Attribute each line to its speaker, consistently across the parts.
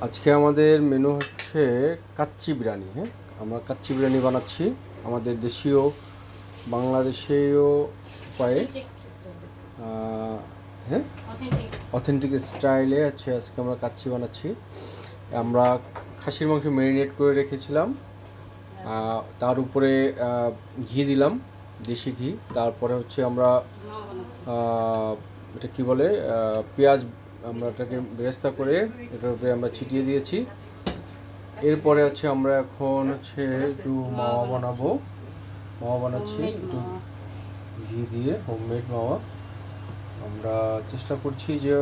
Speaker 1: আজকে আমাদের মেনু হচ্ছে কাচ্চি বিরিয়ানি। হ্যাঁ, আমরা কাচ্চি বিরিয়ানি বানাচ্ছি আমাদের দেশীয় বাংলাদেশীয় উপায়ে। হ্যাঁ, অথেন্টিক স্টাইলে হচ্ছে আজকে আমরা কাচ্চি বানাচ্ছি। আমরা খাসির মাংস ম্যারিনেট করে রেখেছিলাম, তার উপরে ঘি দিলাম, দেশি ঘি। তারপরে হচ্ছে আমরা এটা কি বলে পেঁয়াজ, আমরা এটাকে বেরেস্তা করে এটার উপরে আমরা ছিটিয়ে দিয়েছি। এরপরে হচ্ছে আমরা এখন হচ্ছে একটু মাওয়া বানাবো, মাওয়া বানাচ্ছি একটু ঘি দিয়ে, হোমমেড মাওয়া। আমরা চেষ্টা করছি যে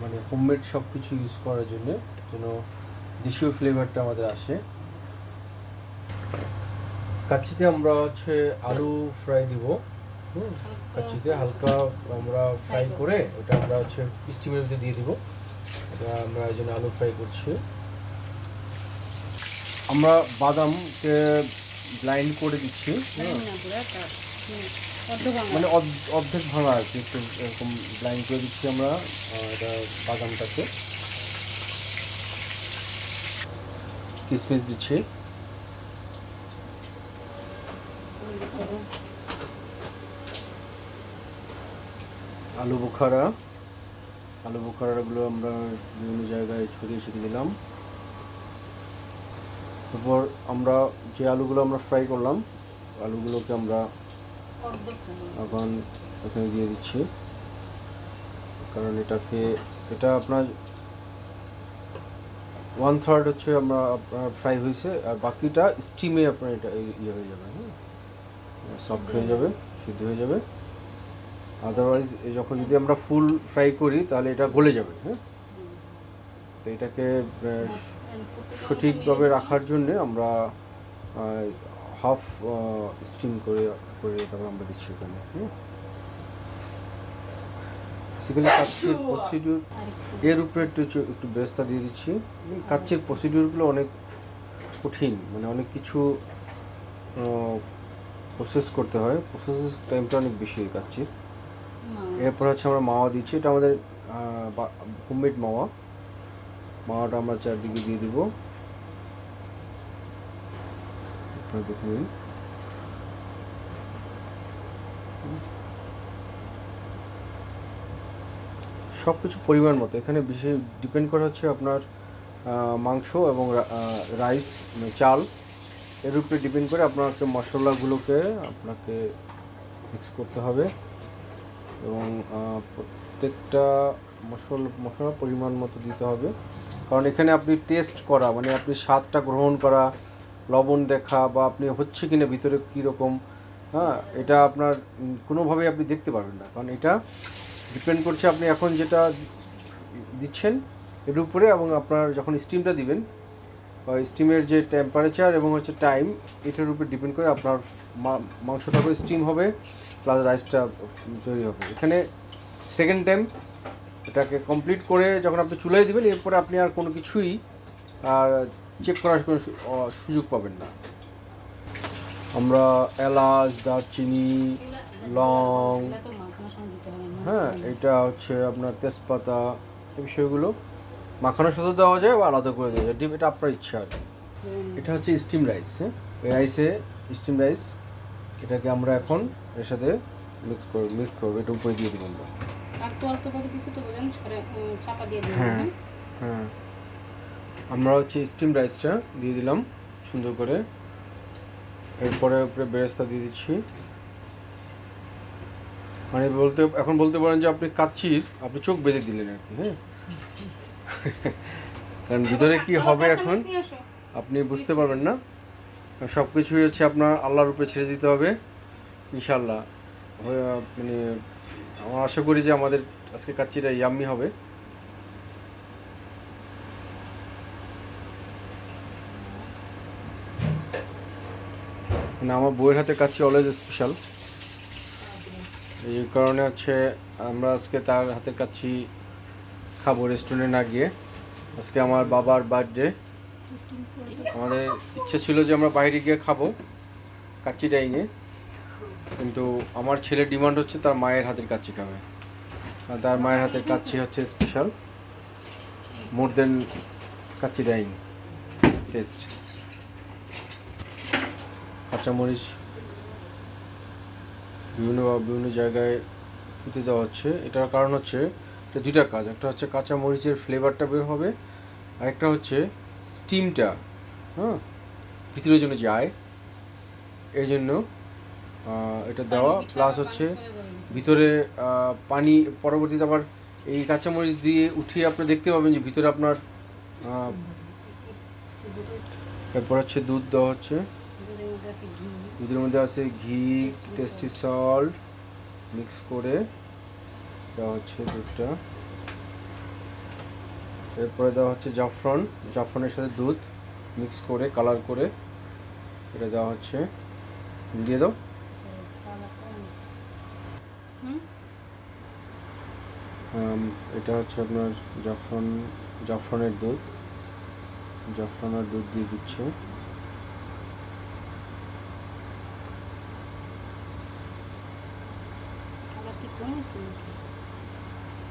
Speaker 1: মানে হোমমেড সব কিছু ইউজ করার জন্য, যেন দেশীয় ফ্লেভারটা আমাদের আসে। কাচ্চিতে আমরা হচ্ছে আলু ফ্রাই দিব। কাচ্চিতে হালকা আমরা ফ্রাই করে ওটা আমরা হচ্ছে স্টিমের ভিতরে দিয়ে দিব। এটা আমরা এই জন্য আলু ফ্রাই করছি। আমরা বাদামকে ব্লাইন্ড করে দিচ্ছি, মানে অর্ধেক ভাঙা আর কি, একটু এরকম ব্লাইন্ড করে দিচ্ছি আমরা এটা বাদামটাকে। কিশমিশ দিচ্ছি, আলু বোখারাগুলো আমরা বিভিন্ন জায়গায় ছড়িয়ে ছিটিয়ে দিলাম। তারপর আমরা যে আলুগুলো আমরা ফ্রাই করলাম, আলুগুলোকে আমরা এখন এখানে দিয়ে দিচ্ছি, কারণ এটা আপনার 1/3 হচ্ছে আমরা আপনার ফ্রাই হয়েছে, আর বাকিটা স্টিমে আপনার এটা ইয়ে হয়ে যাবে, হ্যাঁ, সফট হয়ে যাবে, সিদ্ধ হয়ে যাবে। আদারওয়াইজ যখন যদি আমরা ফুল ফ্রাই করি তাহলে এটা গলে যাবে। হ্যাঁ, তো এটাকে সঠিকভাবে রাখার জন্যে আমরা হাফ স্টিম করে তারপর আমরা দিচ্ছি এখানে। বেসিক্যালি কাচ্চির প্রসিডিউর এর উপরে একটু বেরেস্তা দিয়ে দিচ্ছি। কাচ্চির প্রসিডিউরগুলো অনেক কঠিন, মানে অনেক কিছু প্রসেস করতে হয়, প্রসেস টাইমটা অনেক বেশি কাচ্চির। এরপর হচ্ছে আমরা মাওয়া দিচ্ছি, এটা আমাদের হোমমেড মাওয়াটা আমরা চারদিকে দিয়ে দিব। আপনারা দেখে নিন। সব কিছু পরিমাণ মতো, এখানে বিশেষ ডিপেন্ড করে হচ্ছে আপনার মাংস এবং রাইস, মানে চাল, এর উপরে ডিপেন্ড করে আপনাকে মশলাগুলোকে আপনাকে মিক্স করতে হবে, এবং প্রত্যেকটা মশলা পরিমাণ মতো দিতে হবে। কারণ এখানে আপনি টেস্ট করা, মানে আপনি স্বাদটা গ্রহণ করা, লবণ দেখা, বা আপনি হচ্ছে কিনা ভিতরে কীরকম, হ্যাঁ, এটা আপনার কোনোভাবেই আপনি দেখতে পারবেন না, কারণ এটা ডিপেন্ড করছে আপনি এখন যেটা দিচ্ছেন এর উপরে, এবং আপনার যখন স্টিমটা দিবেন, স্টিমের যে টেম্পারেচার এবং হচ্ছে টাইম, এটার উপর ডিপেন্ড করে আপনার মাংসটাকে স্টিম হবে প্লাস রাইসটা তৈরি হবে। এখানে সেকেন্ড টাইম এটাকে কমপ্লিট করে যখন আপনি চুলায় দেবেন, এরপরে আপনি আর কোনো কিছুই আর চেক করার কোনো সুযোগ পাবেন না। আমরা এলাচ, দারচিনি, লং, হ্যাঁ, এটা হচ্ছে আপনার তেজপাতা, এই বিষয়গুলো মাখানোর সাথে দেওয়া যায় বা আলাদা করে দেওয়া যায়, এটা আপনার ইচ্ছা আর কি। এটা হচ্ছে স্টিম রাইস। হ্যাঁ, এই স্টিম রাইস, এটাকে আমরা এখন এর সাথে মিক্স করবো, এটা উপরে দিয়ে দিব আমরা। হ্যাঁ হ্যাঁ, আমরা হচ্ছে স্টিম রাইসটা দিয়ে দিলাম সুন্দর করে, এরপরে উপরে বেরেস্তা দিয়ে দিচ্ছি। মানে এখন বলতে পারেন যে আপনি কাচ্চির আপনি চোখ বেঁধে দিলেন আর কি। হ্যাঁ, কারণ ভিতরে কি হবে এখন আপনি বুঝতে পারবেন না। সব কিছুই হচ্ছে আপনার আল্লাহর উপরে ছেড়ে দিতে হবে, ইনশাল্লাহ। মানে আমরা আশা করি যে আমাদের আজকে কাচ্চিটা ইয়াম্মি হবে। মানে আমার বউয়ের হাতে কাচ্চি অলওয়েজ স্পেশাল, এই কারণে হচ্ছে আমরা আজকে তার হাতের কাচ্চি খাবো রেস্টুরেন্টে না গিয়ে। আজকে আমার বাবার বার্থডে, আমাদের ইচ্ছে ছিল যে আমরা বাইরে গিয়ে খাবো কাচ্চি ডাইংয়ে, কিন্তু আমার ছেলের ডিমান্ড হচ্ছে তার মায়ের হাতের কাচ্চি খাবে, আর তার মায়ের হাতের কাচ্চি হচ্ছে স্পেশাল। more than কাচিরাইন টেস্ট। কাঁচামরিচ বিভিন্ন জায়গায় পুঁতে দেওয়া হচ্ছে। এটার কারণ হচ্ছে এটা দুইটা কাজ, একটা হচ্ছে কাঁচামরিচের ফ্লেভারটা বের হবে, আরেকটা হচ্ছে স্টিমটা ভিতরের জন্য যায়, এই জন্য এটা দেওয়া। প্লাস হচ্ছে ভিতরে পানি পরবর্তীতে আবার এই কাঁচামরিচ দিয়ে উঠিয়ে আপনি দেখতে পাবেন যে ভিতরে আপনার এরপর হচ্ছে দুধ দেওয়া হচ্ছে, দুধের মধ্যে আছে ঘি, টেস্টি সল্ট মিক্স করে দেওয়া হচ্ছে দুধটা। এরপরে দেওয়া হচ্ছে জাফরানের সাথে দুধ মিক্স করে কালার করে এটা দেওয়া হচ্ছে। দিয়ে দাও। এটা হচ্ছে আপনার জাফরানের দুধ দিয়ে দিচ্ছে।
Speaker 2: কালার কি কম হয়েছে নাকি?